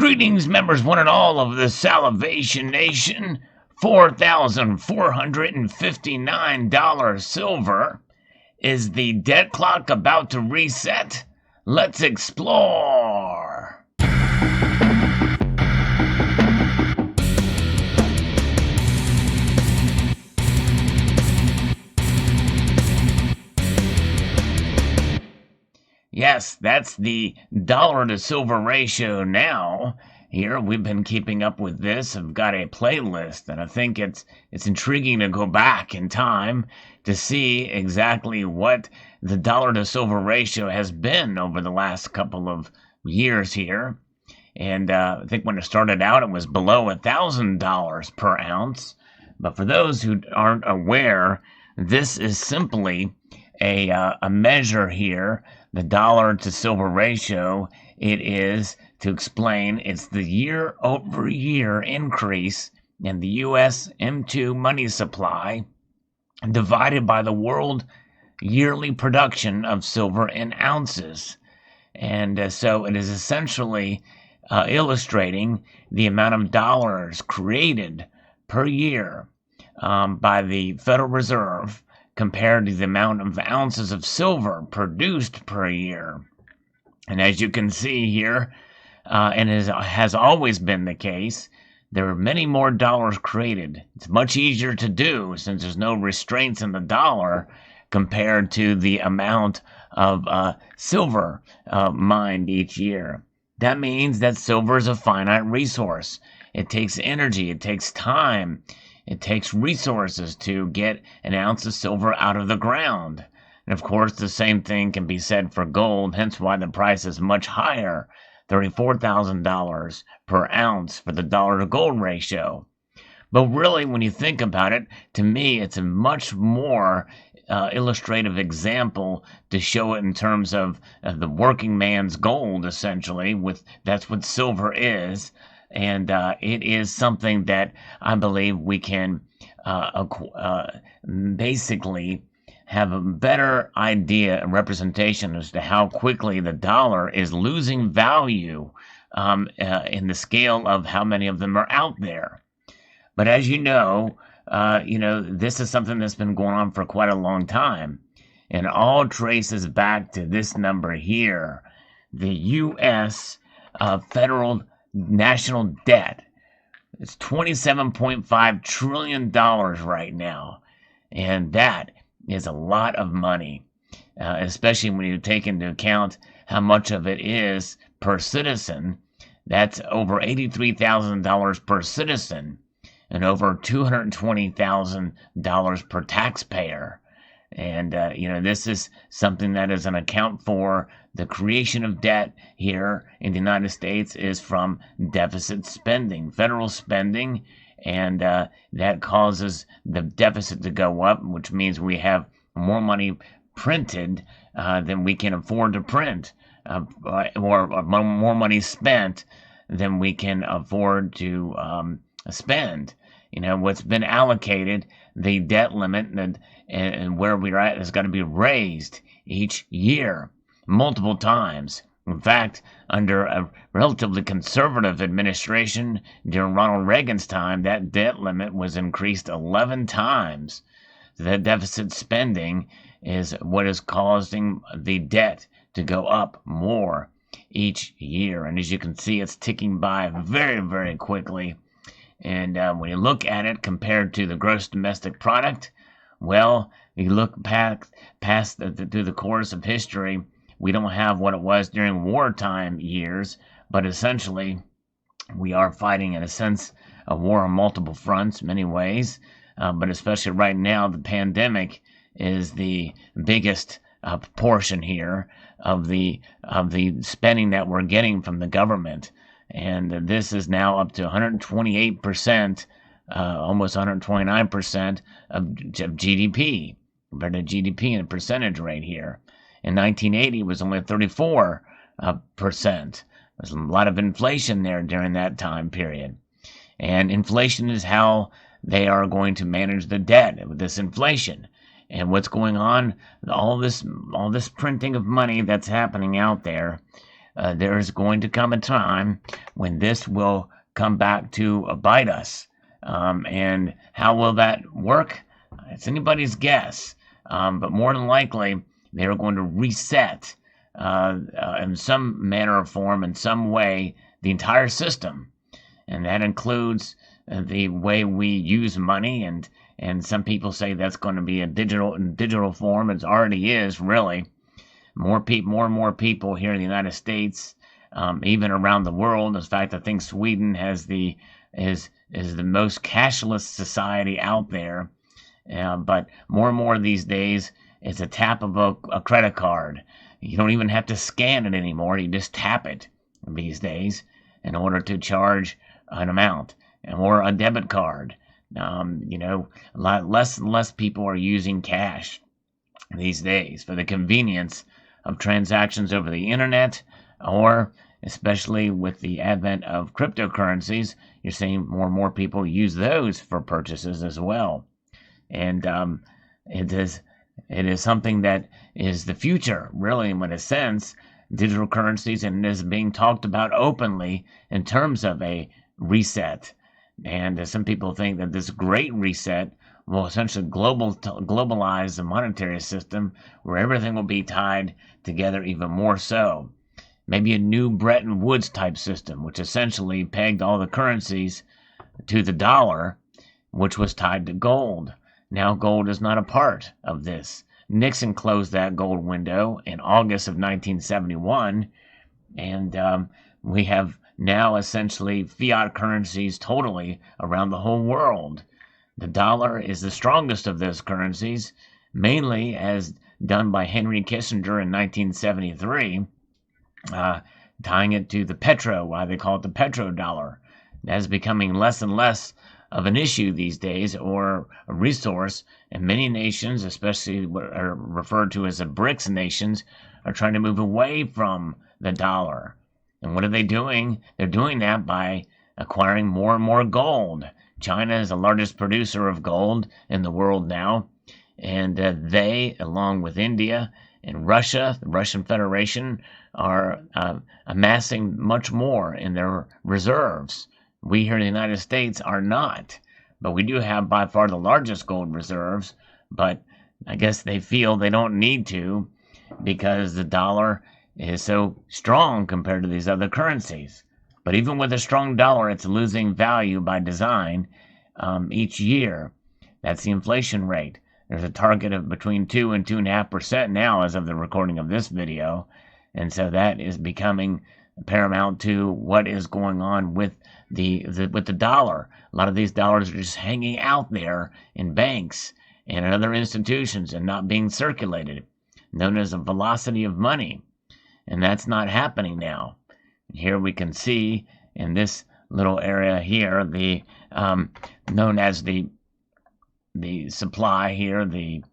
Greetings, members one and all of the Salivation Nation. $4,459 silver. Is the debt clock about to reset? Let's explore. Yes, that's the dollar to silver ratio now. Here, we've been keeping up with this. I've got a playlist, and I think it's intriguing to go back in time to see exactly what the dollar to silver ratio has been over the last couple of years here. And I think when it started out, it was below $1,000 per ounce. But for those who aren't aware, this is simply a measure here. The dollar to silver ratio, it is, to explain, it's the year-over-year increase in the U.S. M2 money supply divided by the world yearly production of silver in ounces. And so it is essentially illustrating the amount of dollars created per year by the Federal Reserve compared to the amount of ounces of silver produced per year. And as you can see here, and as has always been the case, there are many more dollars created. It's much easier to do since there's no restraints in the dollar compared to the amount of silver mined each year. That means that silver is a finite resource. It takes energy, it takes time, it takes resources to get an ounce of silver out of the ground. And of course, the same thing can be said for gold, hence why the price is much higher, $34,000 per ounce for the dollar to gold ratio. But really, when you think about it, to me, it's a much more illustrative example to show it in terms of the working man's gold, essentially. That's what silver is. And it is something that I believe we can basically have a better idea and representation as to how quickly the dollar is losing value in the scale of how many of them are out there. But as you know, this is something that's been going on for quite a long time. And all traces back to this number here, the U.S. federal national debt. It's $27.5 trillion right now. And that is a lot of money, especially when you take into account how much of it is per citizen. That's over $83,000 per citizen and over $220,000 per taxpayer. And, this is something that is an account for the creation of debt here in the United States is from deficit spending, federal spending, and that causes the deficit to go up, which means we have more money printed than we can afford to print, or more money spent than we can afford to spend. What's been allocated, the debt limit and where we're at has got to be raised each year, multiple times. In fact, under a relatively conservative administration during Ronald Reagan's time, that debt limit was increased 11 times. The deficit spending is what is causing the debt to go up more each year. And as you can see, it's ticking by very, very quickly. And when you look at it compared to the gross domestic product, well, you look past through the course of history, we don't have what it was during wartime years, but essentially we are fighting, in a sense, a war on multiple fronts, many ways. But especially right now, the pandemic is the biggest portion here of the spending that we're getting from the government. And this is now up to 128%, almost 129% of GDP, compared to GDP in a percentage rate here. In 1980, it was only 34%. There's a lot of inflation there during that time period. And inflation is how they are going to manage the debt with this inflation. And what's going on, all this printing of money that's happening out there, there is going to come a time when this will come back to bite us. And how will that work? It's anybody's guess. But more than likely, they're going to reset in some manner or form, in some way, the entire system. And that includes the way we use money, and some people say that's going to be a digital form. It already is, really. More and more people here in the United States, even around the world. In fact, I think Sweden is the most cashless society out there. But more and more these days, it's a tap of a credit card. You don't even have to scan it anymore. You just tap it these days in order to charge an amount, or a debit card. A lot less and less people are using cash these days for the convenience of transactions over the internet, or especially with the advent of cryptocurrencies, you're seeing more and more people use those for purchases as well. And it is something that is the future, really, in a sense, digital currencies, and it is being talked about openly in terms of a reset. And some people think that this great reset will essentially globalize the monetary system, where everything will be tied together even more so. Maybe a new Bretton Woods type system, which essentially pegged all the currencies to the dollar, which was tied to gold. Now gold is not a part of this. Nixon closed that gold window in August of 1971, and we have now essentially fiat currencies totally around the whole world. The dollar is the strongest of those currencies, mainly as done by Henry Kissinger in 1973, tying it to the petro, why they call it the petrodollar. That is becoming less and less of an issue these days, or a resource, and many nations, especially what are referred to as the BRICS nations, are trying to move away from the dollar. And what are they doing? They're doing that by acquiring more and more gold. China is the largest producer of gold in the world now, and they, along with India and Russia, the Russian Federation, are amassing much more in their reserves. We here in the United States are not, but we do have by far the largest gold reserves, but I guess they feel they don't need to, because the dollar is so strong compared to these other currencies. But even with a strong dollar, it's losing value by design each year. That's the inflation rate. There's a target of between 2 and 2.5% now as of the recording of this video. And so that is becoming paramount to what is going on with the dollar. A lot of these dollars are just hanging out there in banks and in other institutions and not being circulated, known as a velocity of money. And that's not happening now. Here we can see in this little area here, the known as the supply here, the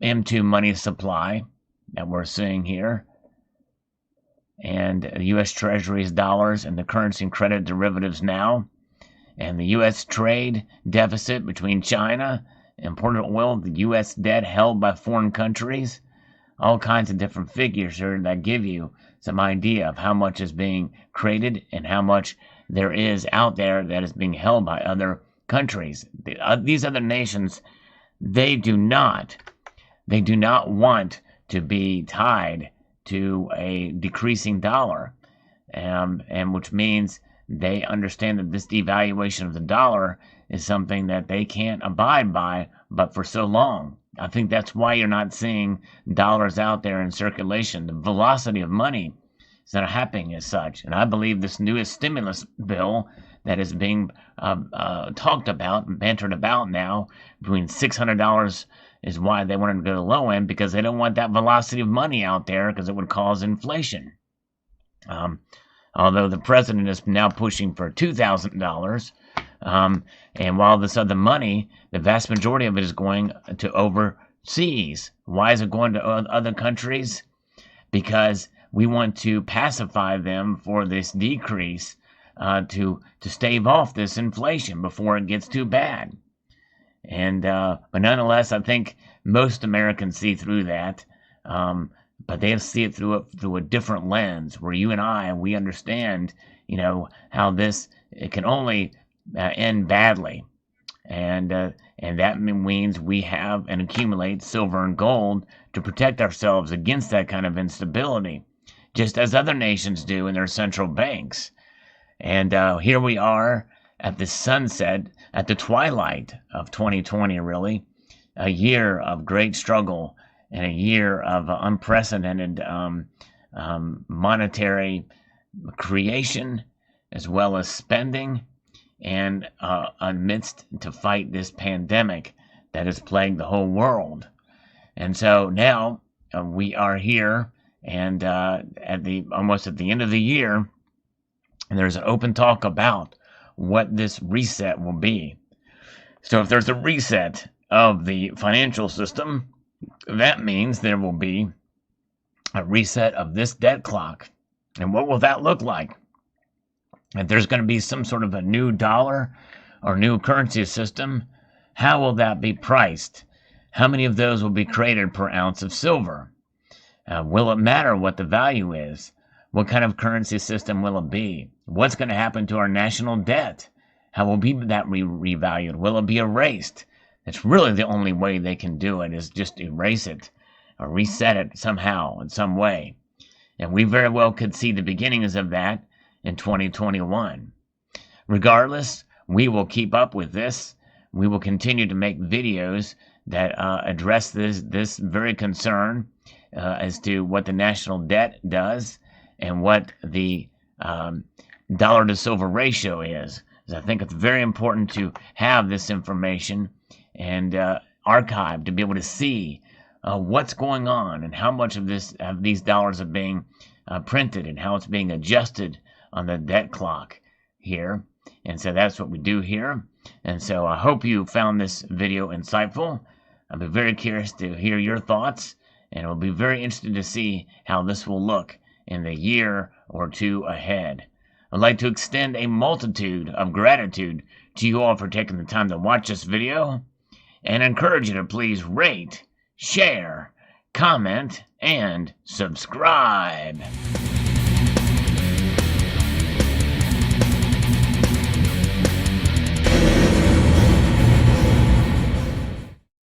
M2 money supply that we're seeing here, and U.S. Treasuries dollars and the currency and credit derivatives now, and the U.S. trade deficit between China, imported oil, the U.S. debt held by foreign countries. All kinds of different figures here that give you some idea of how much is being created and how much there is out there that is being held by other countries. These other nations, they do not want to be tied to a decreasing dollar, and which means they understand that this devaluation of the dollar is something that they can't abide by, but for so long. I think that's why you're not seeing dollars out there in circulation. The velocity of money is not happening as such. And I believe this newest stimulus bill that is being talked about and bantered about now, between $600 is why they wanted to go to the low end, because they don't want that velocity of money out there, because it would cause inflation. Although the president is now pushing for $2,000, and while this other money, the vast majority of it is going to overseas. Why is it going to other countries? Because we want to pacify them for this decrease, to stave off this inflation before it gets too bad. And but nonetheless, I think most Americans see through that. but they see it through a different lens, where you and we understand, how this, it can only end badly. And that means we have and accumulate silver and gold to protect ourselves against that kind of instability, just as other nations do in their central banks. And here we are at the sunset, at the twilight of 2020, really, a year of great struggle and a year of unprecedented monetary creation as well as spending, and amidst to fight this pandemic that has plagued the whole world. And so now we are here, and almost at the end of the year, and there's an open talk about what this reset will be. So if there's a reset of the financial system, that means there will be a reset of this debt clock. And what will that look like? If there's going to be some sort of a new dollar or new currency system, how will that be priced? How many of those will be created per ounce of silver? Will it matter what the value is? What kind of currency system will it be? What's going to happen to our national debt? How will that be revalued? Will it be erased? That's really the only way they can do it, is just erase it or reset it somehow, in some way. And we very well could see the beginnings of that in 2021. Regardless, we will keep up with this. We will continue to make videos that address this very concern as to what the national debt does and what the dollar to silver ratio is. I think it's very important to have this information and archived to be able to see what's going on and how much of these dollars are being printed and how it's being adjusted on the debt clock here. And so that's what we do here. And so I hope you found this video insightful. I'll be very curious to hear your thoughts, and I'll be very interested to see how this will look in the year or two ahead. I'd like to extend a multitude of gratitude to you all for taking the time to watch this video, and encourage you to please rate, share, comment, and subscribe.